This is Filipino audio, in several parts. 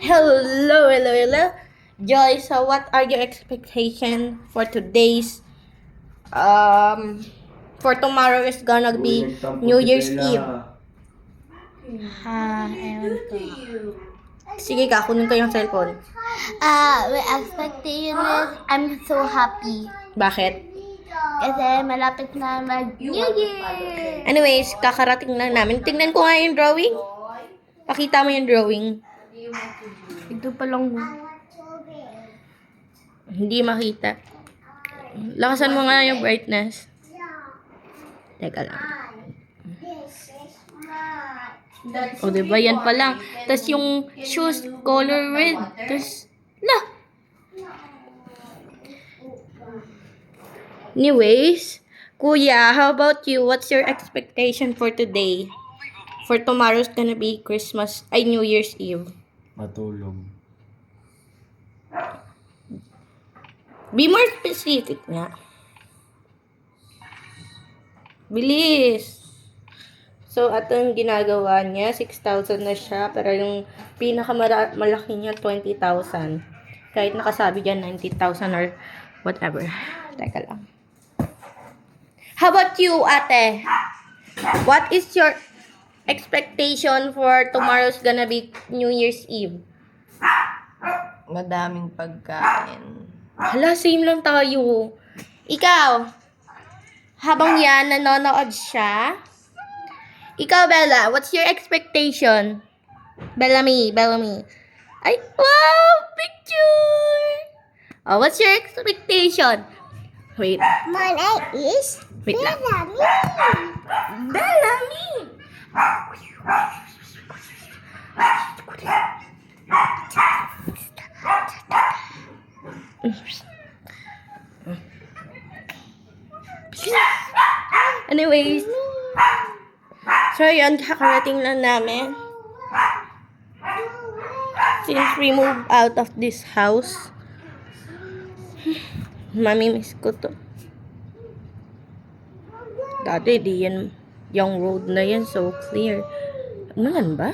Hello, hello, hello. Joy, so what are your expectations for today's for tomorrow is gonna be New Year's Eve. Ewan ko. Sige ka, kunin ko yung cellphone. My expectation is I'm so happy. Bakit? Kasi malapit na mag-New Year. Anyways, kakarating lang namin. Tingnan ko nga yung drawing. Pakita mo yung drawing. Ito pa lang. Hindi makita. Lakasan mo nga yung brightness. Teka lang. O, diba? Yan pa lang. Tapos yung shoes, color red. Tapos, Anyways, Kuya, how about you? What's your expectation for today? For tomorrow's gonna be New Year's Eve. Matulog. Be more specific nga. Bilis! So, ito yung ginagawa niya. 6,000 na siya. Pero yung pinakamalaki niya, 20,000. Kahit nakasabi dyan, 90,000 or whatever. Teka lang. How about you, ate? What is your expectation for tomorrow's gonna be New Year's Eve? Madaming pagkain. Hala, same lang tayo. Ikaw, habang yan, nanonood siya. Ikaw, Bella, what's your expectation? Bellamy. Ay, wow, picture! Oh, what's your expectation? Wait, My name is wait lang. Bellamy. Bellamy! Anyways, so yun, kakarating lang namin. Since we moved out of this house, mami-miss ko to. Dati, di yan, yung road na yan, so clear. Malan ba?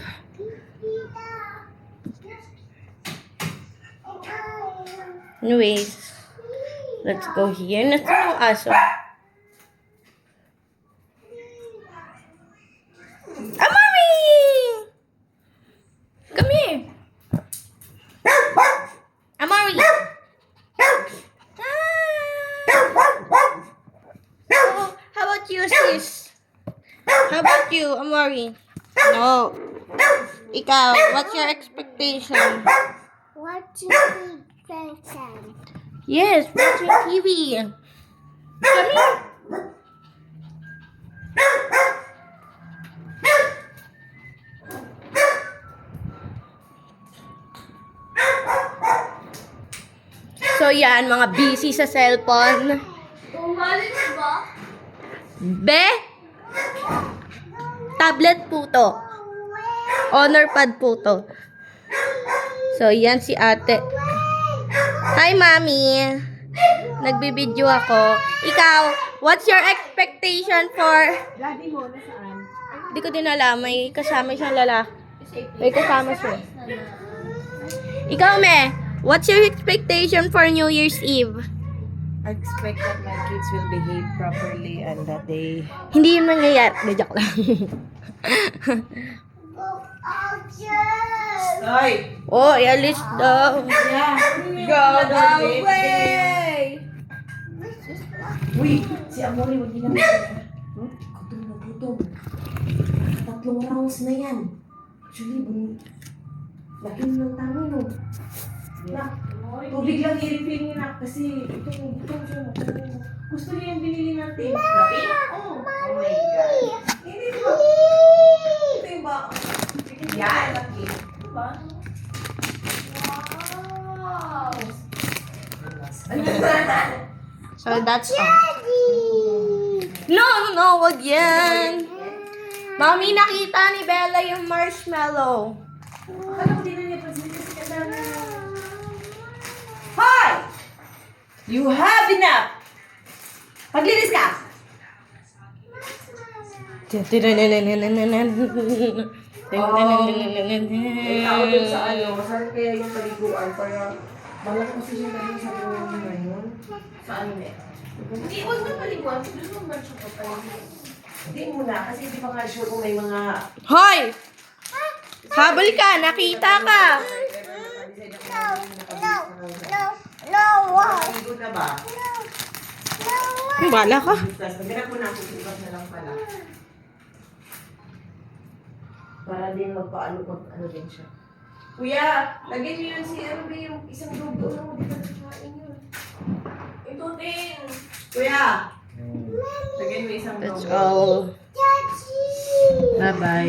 Anyways, let's go here. Nasaan yung aso? Amari! Come here! Amari! Oh, how about you, sis? How about you, Amari? No. Ikaw, what's your expectation? What do you think? Yes, watching TV. Come here. So yan, mga busy sa cellphone. Be? Tablet po to. Honor pad po to. So yan si ate. Hi, mami. Nagbibideo ako. Ikaw, what's your expectation for... Daddy mo, nasaan? Hindi ko din alam. May kasama siyang lalaki. May kasama siya. Ikaw, me. What's your expectation for New Year's Eve? I expect that my kids will behave properly and that they... Hindi yun mangyayari. De, joke lang. Ay! Oh, alis daw. Go away! Uy! Si Amori, wag nilang gutom na gutom. 3 rounds na yan. Actually, laki ng tango, no? Nak, tubig lang i-refill niya, nak. Kasi itong gutom siya. Gusto niya yung binili natin. Lapi? Oo. Oh my God. Hindi ba? Ito yung ba? Yan, laki. Diba? Wow! So, that's all. No, wag yan. Mami, nakita ni Bella yung marshmallow. Akala ko din na niya pansin kasi kasama. Hoy! You have enough! Paglinis ka! May tao dun sa ano, saan kaya yung paliguan para malaki kasi siya tayo sa buwan niya ngayon. Saan eh? Hindi, huwag na paliguan. Doon naman siya po tayo. Hindi muna, kasi hindi pa nga sure kung may mga... Hoy! Habol ka! Nakita ka! Nakaligo na ba? Bala ka. Maghanap mo na ako, bukas na lang pala. Para din magpaano din siya. Kuya, lagyan niyo yun si Ruby yung isang dugo na mo. Di ba nakain yun? Ito din. Kuya! Lagyan mo isang That's dugo. all. Bye-bye.